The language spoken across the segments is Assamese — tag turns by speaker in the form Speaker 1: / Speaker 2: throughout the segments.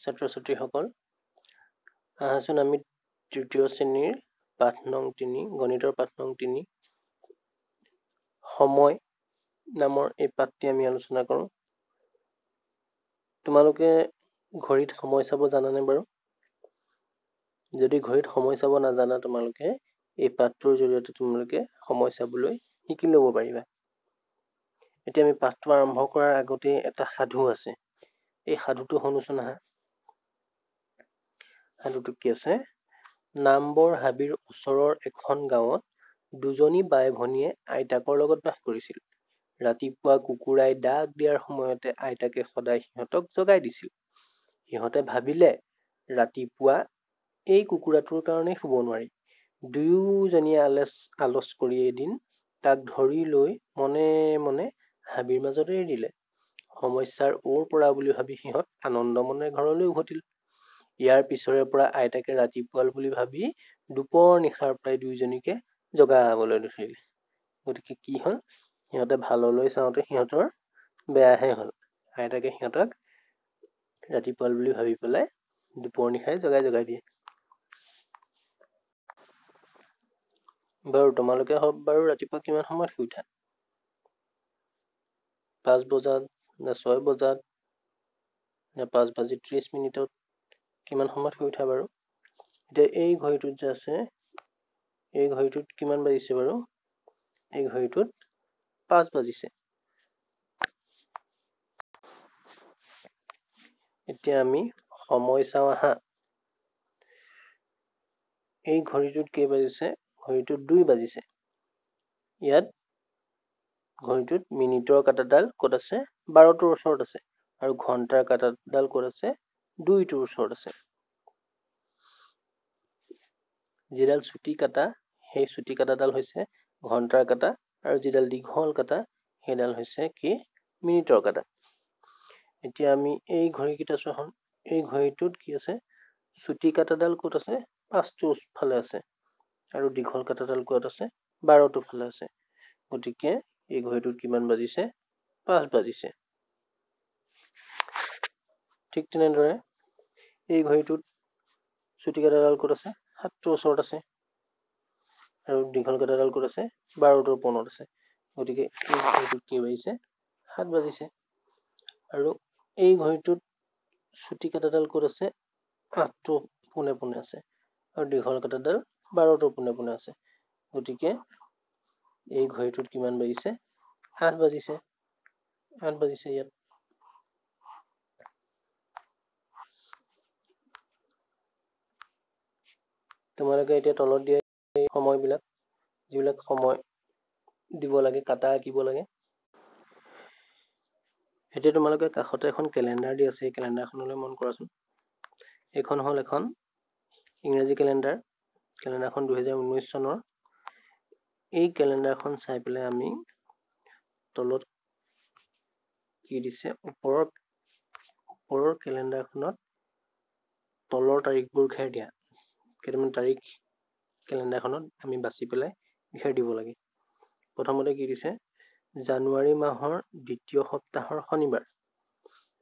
Speaker 1: ছাত্ৰ ছাত্ৰীসকল, আহাচোন আমি তৃতীয় শ্ৰেণীৰ পাঠ নং 3 গণিতৰ পাঠ নং 3 সময় নামৰ এই পাঠটি আমি আলোচনা কৰোঁ। তোমালোকে ঘড়ীত সময় চাব জানানে বাৰু? যদি ঘড়ীত সময় চাব নাজানা তোমালোকে এই পাঠটোৰ জৰিয়তে তোমালোকে সময় চাবলৈ শিকি ল'ব পাৰিবা। এতিয়া আমি পাঠটো আৰম্ভ কৰাৰ আগতে এটা সাধু আছে, এই সাধুটো শুনোচোন আহা। সাধুটো কি আছে? নামবৰ হাবিৰ ওচৰৰ এখন গাঁৱত দুজনী বাই ভনীয়ে আইতাকৰ লগত বাস কৰিছিল। ৰাতিপুৱা কুকুৰাই ডাক দিয়াৰ সময়তে আইতাকে সদায় সিহঁতক জগাই দিছিল। সিহঁতে ভাবিলে ৰাতিপুৱা এই কুকুৰাটোৰ কাৰণেই শুব নোৱাৰি। দুয়োজনীয়ে আলচ কৰি এদিন তাক ধৰি লৈ মনে মনে হাবিৰ মাজত এৰি দিলে। সমস্যাৰ ওৰ পৰা বুলি ভাবি সিহঁত আনন্দ মনে ঘৰলৈ উভতিল। ইয়াৰ পিছৰে পৰা আইতাকে ৰাতিপুৱাল বুলি ভাবি দুপৰ নিশাৰ পৰাই দুয়োজনীকে জগাবলৈ ধৰিলে। গতিকে কি হ'ল, সিহঁতে ভাললৈ চাওঁতে সিহঁতৰ বেয়াহে হ'ল। আইতাকে সিহঁতক ৰাতিপুৱাল বুলি ভাবি পেলাই দুপৰ নিশাই জগাই দিয়ে। বাৰু তোমালোকে বাৰু ৰাতিপুৱা কিমান সময়ত শুই উঠা? 5 বজাত নে 6 বজাত নে 5:30 কিমান সময়ত শুই উঠা বাৰু? এতিয়া এই ঘড়ীটোত যে আছে, এই ঘড়ীটোত কিমান বাজিছে বাৰু? এই ঘড়ীটোত 5 বাজিছে। এতিয়া আমি সময় চাওঁ আহা। এই ঘড়ীটোত কেই বাজিছে? ঘড়ীটোত 2 বাজিছে। ইয়াত ঘড়ীটোত মিনিটৰ কাঁটাডাল ক'ত আছে? 12টোৰ ওচৰত আছে। আৰু ঘণ্টাৰ কাঁটাডাল ক'ত আছে? 2টোৰ ওচৰত আছে। যিডাল চুটি কাঁটা, সেই চুটি কাঁটাডাল হৈছে ঘণ্টাৰ কাঁটা, আৰু যিডাল দীঘল কাঁটা সেইডাল হৈছে কি? মিনিটৰ কাঁটা। এতিয়া আমি এই ঘড়ীকেইটা চোৱা। এই ঘড়ীটোত কি আছে? চুটি কাঁটাডাল ক'ত আছে? 5টোৰ ফালে আছে, আৰু দীঘল কাঁটাডাল ক'ত আছে? 12টোৰ ফালে আছে। গতিকে এই ঘড়ীটোত কিমান বাজিছে? 5 বাজিছে। ঠিক তেনেদৰে এই ঘড়ীটোত চুটি কাঁটাডাল ক'ত আছে? 7টোৰ ওচৰত আছে, আৰু দীঘল কাঁটাডাল ক'ত আছে? 12টোৰ কোণত আছে। গতিকে এই ঘড়ীটোত কি বাজিছে? 7 বাজিছে। আৰু এই ঘড়ীটোত চুটি কাঁটাডাল ক'ত আছে? 8টোৰ পোনে পোনে আছে, আৰু দীঘল কাঁটাডাল 12টোৰ পোনে পোনে আছে। গতিকে এই ঘড়ীটোত কিমান বাজিছে? 8 বাজিছে। 8 বাজিছে ইয়াত। তোমালোকে এতিয়া তলত দিয়া সময়বিলাক, যিবিলাক সময় দিব লাগে, কাটা আঁকিব লাগে। এতিয়া তোমালোকে কাষতে এখন কেলেণ্ডাৰ দি আছে, এই কেলেণ্ডাৰখনলৈ মন কৰাচোন। এইখন হ'ল এখন ইংৰাজী কেলেণ্ডাৰ। কেলেণ্ডাৰখন 2019 চনৰ। এই কেলেণ্ডাৰখন চাই পেলাই আমি তলত কি দিছে, ওপৰৰ কেলেণ্ডাৰখনত তলৰ তাৰিখবোৰ ঘেৰ দিয়া। কেইটামান তাৰিখ কেলেণ্ডাৰখনত আমি বাছি পেলাই ঘেৰ দিব লাগে। প্ৰথমতে কি দিছে? জানুৱাৰী মাহৰ 2য় সপ্তাহৰ শনিবাৰ।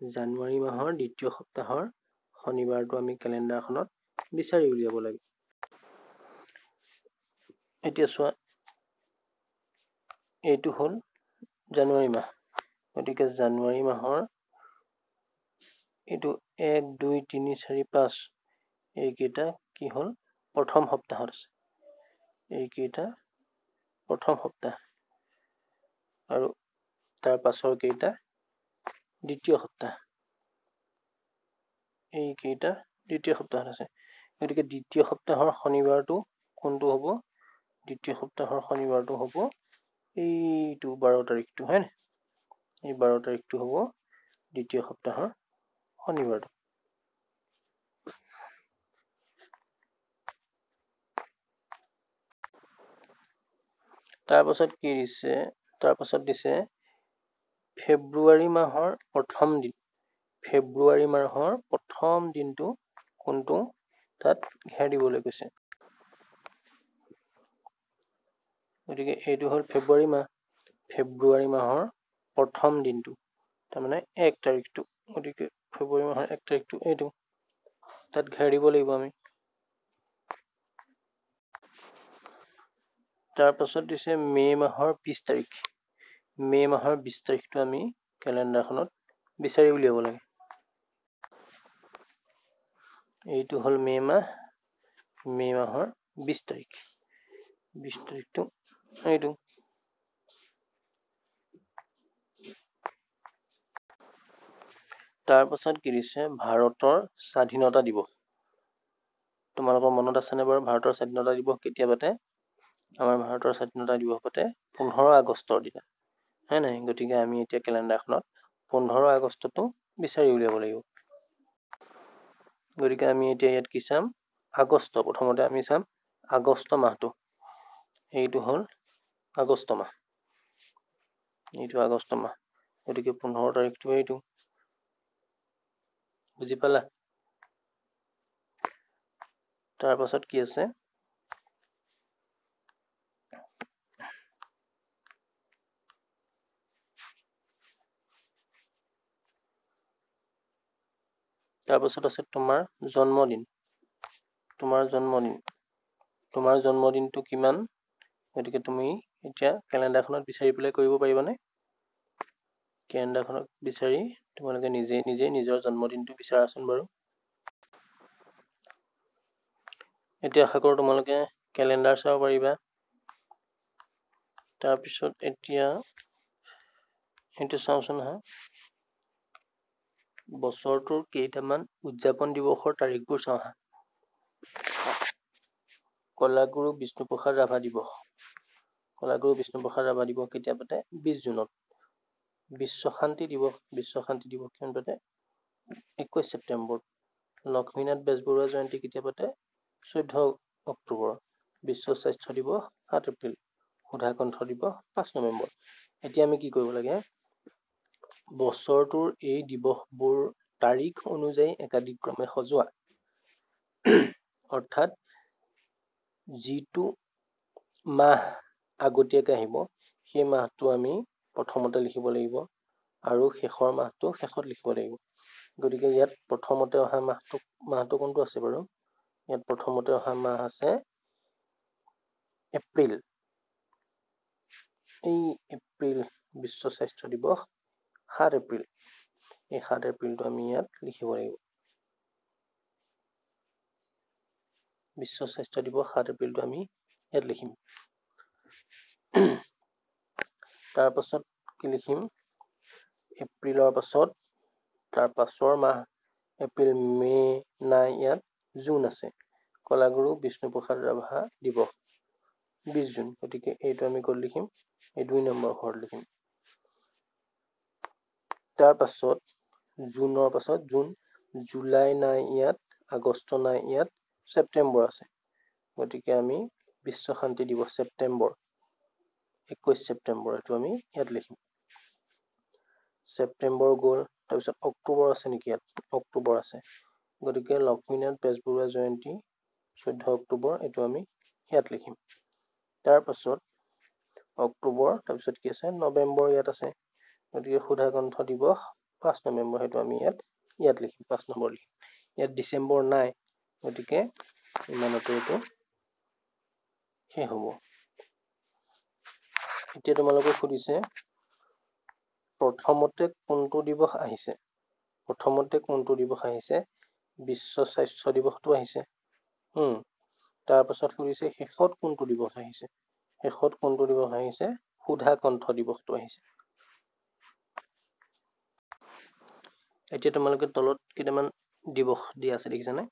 Speaker 1: জানুৱাৰী মাহৰ 2য় সপ্তাহৰ শনিবাৰটো আমি কেলেণ্ডাৰখনত বিচাৰি উলিয়াব লাগে। এতিয়া চোৱা, এইটো হ'ল জানুৱাৰী মাহ। গতিকে জানুৱাৰী মাহৰ এইটো 1, 2, 3, 4, 5 এইকেইটা কি হ'ল? প্ৰথম সপ্তাহত আছে। এইকেইটা প্ৰথম সপ্তাহ, আৰু তাৰ পাছৰ কেইটা দ্বিতীয় সপ্তাহ। এইকেইটা দ্বিতীয় সপ্তাহত আছে। গতিকে দ্বিতীয় সপ্তাহৰ শনিবাৰটো কোনটো হ'ব? দ্বিতীয় সপ্তাহৰ শনিবাৰটো হ'ব এইটো 12 তাৰিখটো, হয় নাই? এই 12 তাৰিখটো হ'ব দ্বিতীয় সপ্তাহৰ শনিবাৰটো। তাৰপাছত কি দিছে? তাৰপাছত দিছে ফেব্ৰুৱাৰী মাহৰ প্ৰথম দিন। ফেব্ৰুৱাৰী মাহৰ প্ৰথম দিনটো কোনটো? তাত ঘেৰ দিবলৈ কৈছে। গতিকে এইটো হ'ল ফেব্ৰুৱাৰী মাহ। ফেব্ৰুৱাৰী মাহৰ প্ৰথম দিনটো, তাৰমানে 1 তাৰিখটো। গতিকে ফেব্ৰুৱাৰী মাহৰ 1 তাৰিখটো এইটো। তাত ঘেৰ দিব লাগিব আমি। তাৰপাছত দিছে মে' মাহৰ 20 তাৰিখ। মে' মাহৰ 20 তাৰিখটো আমি কেলেণ্ডাৰখনত বিচাৰি উলিয়াব লাগে। এইটো হ'ল মে' মাহ, মে' মাহৰ 20 তাৰিখ। 20 তাৰিখটো এইটো। তাৰপাছত কি দিছে ভাৰতৰ স্বাধীনতা দিৱস। তোমালোকৰ মনত আছেনে বাৰু ভাৰতৰ স্বাধীনতা দিৱস কেতিয়া পাতে? আমাৰ ভাৰতৰ স্বাধীনতা দিৱস পাতে 15 আগষ্টৰ দিনা, হয় নাই? গতিকে আমি এতিয়া কেলেণ্ডাৰখনত 15 আগষ্টটো বিচাৰি উলিয়াব লাগিব। গতিকে আমি এতিয়া ইয়াত কি চাম? আগষ্ট। প্ৰথমতে আমি চাম আগষ্ট মাহটো। এইটো হ'ল আগষ্ট মাহ। এইটো আগষ্ট মাহ। গতিকে 15 তাৰিখটো এইটো। বুজি পালা? তাৰপাছত কি আছে? তাৰপাছত আছে তোমাৰ জন্মদিন। তোমাৰ জন্মদিনটো কিমান? গতিকে তুমি এতিয়া কেলেণ্ডাৰখনত বিচাৰি পেলাই কৰিব পাৰিবানে? কেলেণ্ডাৰখনত বিচাৰি তোমালোকে নিজে নিজৰ জন্মদিনটো বিচাৰাচোন বাৰু। এতিয়া আশা কৰোঁ তোমালোকে কেলেণ্ডাৰ চাব পাৰিবা। তাৰপিছত এতিয়া এইটো চাওঁচোন হা। বছৰটোৰ কেইটামান উদযাপন দিৱসৰ তাৰিখবোৰ চাওঁ হা। কলাগুৰু বিষ্ণুপ্ৰসাদ ৰাভা দিৱস। কলাগুৰু বিষ্ণুপ্ৰসাদ ৰাভা দিৱস কেতিয়া পাতে? 20 জুনত। বিশ্ব শান্তি দিৱস কিমান পাতে? 21 ছেপ্টেম্বৰত। লক্ষ্মীনাথ বেজবৰুৱা জয়ন্তী কেতিয়া পাতে? 14 অক্টোবৰ। বিশ্ব স্বাস্থ্য দিৱস 7 এপ্ৰিল। সুধাকণ্ঠ দিৱস 5 নৱেম্বৰ। এতিয়া আমি কি কৰিব লাগে? বছৰটোৰ এই দিৱসবোৰ তাৰিখ অনুযায়ী একাদিক্ৰমে সজোৱা। অৰ্থাৎ যিটো মাহ আগতীয়াকৈ আহিব সেই মাহটো আমি প্ৰথমতে লিখিব লাগিব আৰু শেষৰ মাহটো শেষত লিখিব লাগিব। গতিকে ইয়াত প্ৰথমতে অহা মাহটো কোনটো আছে বাৰু? ইয়াত প্ৰথমতে অহা মাহ আছে এপ্ৰিল। এই এপ্ৰিল বিশ্ব স্বাস্থ্য দিৱস 7 এপ্ৰিল। এই 7 এপ্ৰিলটো আমি ইয়াত লিখিব লাগিব। বিশ্ব স্বাস্থ্য দিৱস 7 এপ্ৰিলটো আমি ইয়াত লিখিম। তাৰপাছত কি লিখিম? এপ্ৰিলৰ পাছত তাৰ পাছৰ মাহ এপ্ৰিল, মে' নাই, ইয়াত জুন আছে। কলাগুৰু বিষ্ণুপ্ৰসাদ ৰাভা দিৱস 20 জুন। গতিকে এইটো আমি ক'ত লিখিম? এই 2 নম্বৰ ঘৰত লিখিম। তাৰ পাছত জুনৰ পাছত জুন, জুলাই নাই ইয়াত, আগষ্ট নাই ইয়াত, ছেপ্টেম্বৰ আছে। গতিকে আমি বিশ্ব শান্তি দিৱস ছেপ্টেম্বৰ 21 ছেপ্টেম্বৰ এইটো আমি ইয়াত লিখিম। ছেপ্টেম্বৰ গ'ল। তাৰপিছত অক্টোবৰ আছে নেকি ইয়াত? অক্টোবৰ আছে। গতিকে লক্ষ্মীনাথ বেজবৰুৱা জয়ন্তী 14 অক্টোবৰ এইটো আমি ইয়াত লিখিম। তাৰ পাছত অক্টোবৰ, তাৰপিছত কি আছে? নৱেম্বৰ ইয়াত আছে। গতিকে সুধাকণ্ঠ দিৱস 5 নৱেম্বৰ সেইটো আমি ইয়াত লিখিম, 5 নম্বৰ লিখিম। ইয়াত ডিচেম্বৰ নাই, গতিকে ইমানতে এইটো শেষ হ'ব। এতিয়া তোমালোকক সুধিছে প্ৰথমতে কোনটো দিৱস আহিছে? প্ৰথমতে কোনটো দিৱস আহিছে? বিশ্ব স্বাস্থ্য দিৱসটো আহিছে। তাৰ পাছত সুধিছে শেষত কোনটো দিৱস আহিছে? শেষত কোনটো দিৱস আহিছে? সুধাকণ্ঠ দিৱসটো আহিছে। এতিয়া তোমালোকে তলত কেইটামান দিৱস দিয়া আছে দেখিছানে?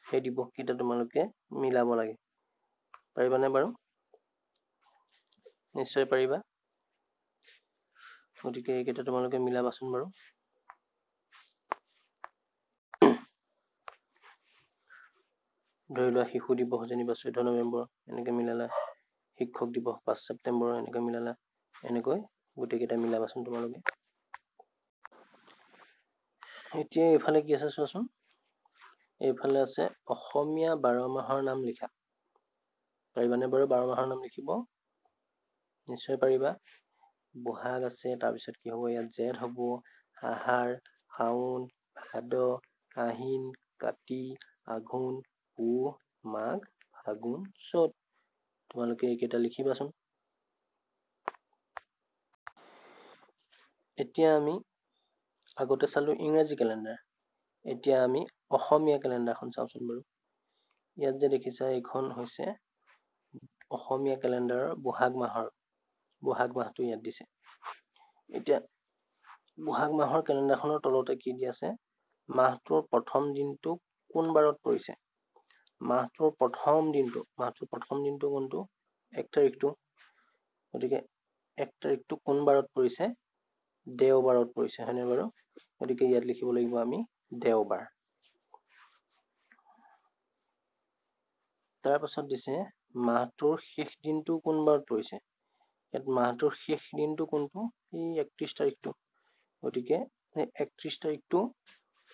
Speaker 1: সেই দিৱস কেইটা তোমালোকে মিলাব লাগে। পাৰিবানে বাৰু? নিশ্চয় পাৰিবা। গতিকে এইকেইটা তোমালোকে মিলাবাচোন বাৰু। ধৰি লোৱা শিশু দিৱস যেনিবা 14 নৱেম্বৰ এনেকে মিলালা। শিক্ষক দিৱস 5 ছেপ্টেম্বৰ এনেকৈ মিলালা। এনেকৈ গোটেইকেইটা মিলাবাচোন তোমালোকে। এতিয়া এইফালে কি আছে চোৱাচোন। এইফালে আছে অসমীয়া 12 মাহৰ নাম লিখা। পাৰিবানে বাৰু 12 মাহৰ নাম লিখিব? নিশ্চয় পাৰিবা। বহাগ আছে, তাৰপিছত কি হ'ব ইয়াত? জেঠ হ'ব, আহাৰ, শাওণ, ভাদ, আহিন, কাতি, আঘোণ, পুহ, মাঘ, ফাগুন, চ'ত। তোমালোকে এইকেইটা লিখিবাচোন। এতিয়া আমি আগতে চালো ইংৰাজী কেলেণ্ডাৰ, এতিয়া আমি অসমীয়া কেলেণ্ডাৰখন চাওঁচোন বাৰু। ইয়াত যে দেখিছা এইখন হৈছে অসমীয়া কেলেণ্ডাৰৰ বহাগ মাহটো ইয়াত দিছে। এতিয়া বহাগ মাহৰ কেলেণ্ডাৰখনৰ তলতে কি দি আছে, মাহটোৰ প্ৰথম দিনটো কোন বাৰত পৰিছে। মাহটোৰ প্ৰথম দিনটো কোনটো, 1 তাৰিখটো। গতিকে 1 তাৰিখটো কোন বাৰত পৰিছে, দেওবাৰত পৰিছে, হয়নে বাৰু? গতিকে ইয়াত লিখিব লাগিব আমি দেওবাৰ। তাৰ পাছত দিছে মাহটোৰ শেষ দিনটো কোন বাৰত পৰিছে। ইয়াত মাহটোৰ শেষ দিনটো কোনটো, এই 31 তাৰিখটো। গতিকে 31 তাৰিখটো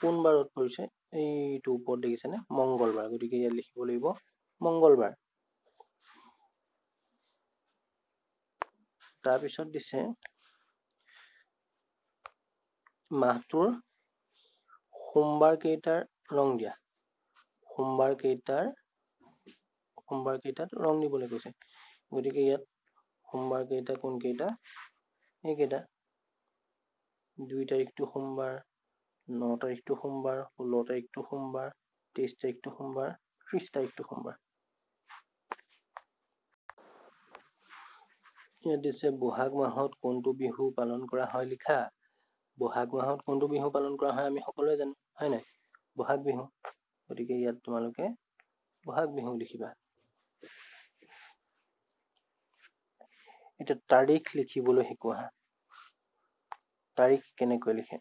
Speaker 1: কোন বাৰত পৰিছে, এইটো ওপৰত দেখিছেনে, মংগলবাৰ। গতিকে ইয়াত লিখিব লাগিব মংগলবাৰ। তাৰপিছত দিছে মাহটোৰ সোমবাৰ কেইটাৰ ৰং দিয়া। সোমবাৰ কেইটাত ৰং দিবলৈ কৈছে। গতিকে ইয়াত সোমবাৰ কেইটা কোন কেইটা, এইকেইটা। 2 তাৰিখটো সোমবাৰ, 9 তাৰিখটো সোমবাৰ, 16 তাৰিখটো সোমবাৰ, 23 তাৰিখটো সোমবাৰ, 30 তাৰিখটো সোমবাৰ। ইয়াত দিছে বহাগ মাহত কোনটো বিহু পালন কৰা হয় লিখা। বহাগ মাহত কোনটো বিহু পালন কৰা হয় আমি সকলোৱে জানো, হয় নাই, বহাগ বিহু। গতিকে ইয়াত তোমালোকে বহাগ বিহু লিখিবা। এতিয়া তাৰিখ লিখিবলৈ শিকোৱা। তাৰিখ কেনেকৈ লিখে।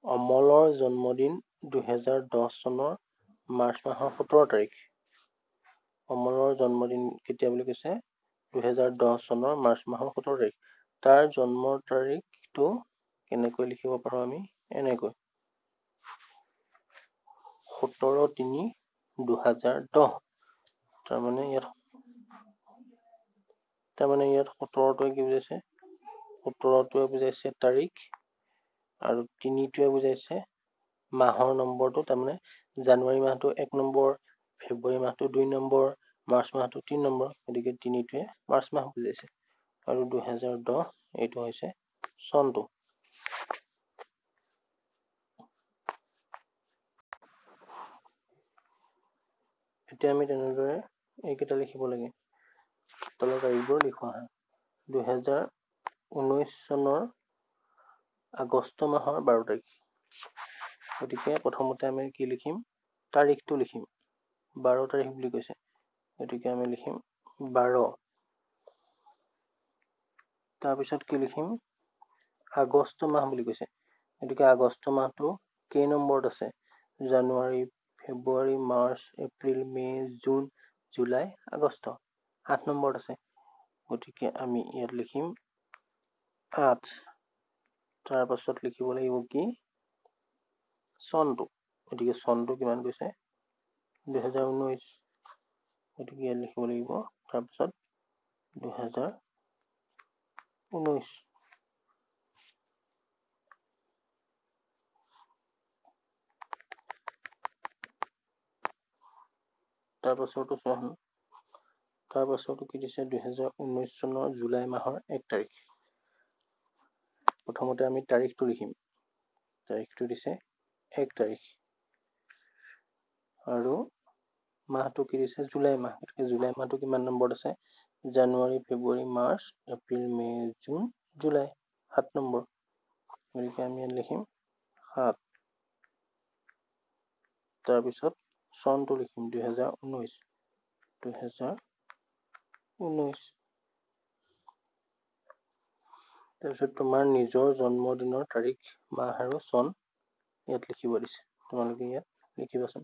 Speaker 1: অমলৰ জন্মদিন 2010 চনৰ মাৰ্চ মাহৰ 17 তাৰিখ। অমলৰ জন্মদিন কেতিয়া বুলি কৈছে, 2010 চনৰ মাৰ্চ মাহৰ 17 তাৰিখ। তাৰ জন্মৰ তাৰিখটো কেনেকৈ লিখিব পাৰো আমি, এনেকৈ 17/3/2010। তাৰমানে ইয়াত 17টোৱে কি বুজাইছে, 17টোৱে বুজাইছে তাৰিখ, আৰু 3টোৱে বুজাইছে মাহৰ নম্বৰটো। তাৰমানে জানুৱাৰী মাহটো 1 নম্বৰ, ফেব্ৰুৱাৰী মাহটো 2 নম্বৰ, মাৰ্চ মাহটো 3 নম্বৰ। গতিকে 3টোৱে মাৰ্চ মাহ বুজাইছে, আৰু 2010 এইটো হৈছে চনটো। এতিয়া আমি তেনেদৰে এইকেইটা লিখিব লাগে। তলৰ তাৰিখবোৰ লিখোৱা হয়। 2019 চনৰ আগষ্ট মাহৰ 12 তাৰিখ। গতিকে প্ৰথমতে আমি কি লিখিম, তাৰিখটো লিখিম। 12 তাৰিখ বুলি কৈছে, গতিকে আমি লিখিম 12। তাৰপিছত কি লিখিম, আগষ্ট মাহ বুলি কৈছে, গতিকে আগষ্ট মাহটো কেই নম্বৰত আছে, জানুৱাৰী, ফেব্ৰুৱাৰী, মাৰ্চ, এপ্ৰিল, মে', জুন, জুলাই, আগষ্ট, 8 নম্বৰত আছে। গতিকে আমি ইয়াত লিখিম 8। তাৰ পাছত লিখিব লাগিব কি, চনটো। গতিকে চনটো কিমান কৈছে, 2019। গতিকে ইয়াত লিখিব লাগিব তাৰপিছত 2019। তাৰপাছতো চোৱা, তাৰপাছতো কি দিছে, 2019 চনৰ জুলাই মাহৰ 1 তাৰিখ। প্ৰথমতে আমি তাৰিখটো লিখিম। তাৰিখটো দিছে 1 তাৰিখ, আৰু মাহটো কি দিছে, জুলাই মাহ। গতিকে জুলাই মাহটো কিমান নম্বৰত আছে, জানুৱাৰী, ফেব্ৰুৱাৰী, মাৰ্চ, এপ্ৰিল, মে', জুন, জুলাই, 7 নম্বৰ। গতিকে আমি ইয়াত লিখিম 7। তাৰপিছত চনটো লিখিম 2019। তাৰপিছত তোমাৰ নিজৰ জন্মদিনৰ তাৰিখ, মাহ আৰু চন ইয়াত লিখিব দিছে। তোমালোকে ইয়াত লিখিবাচোন।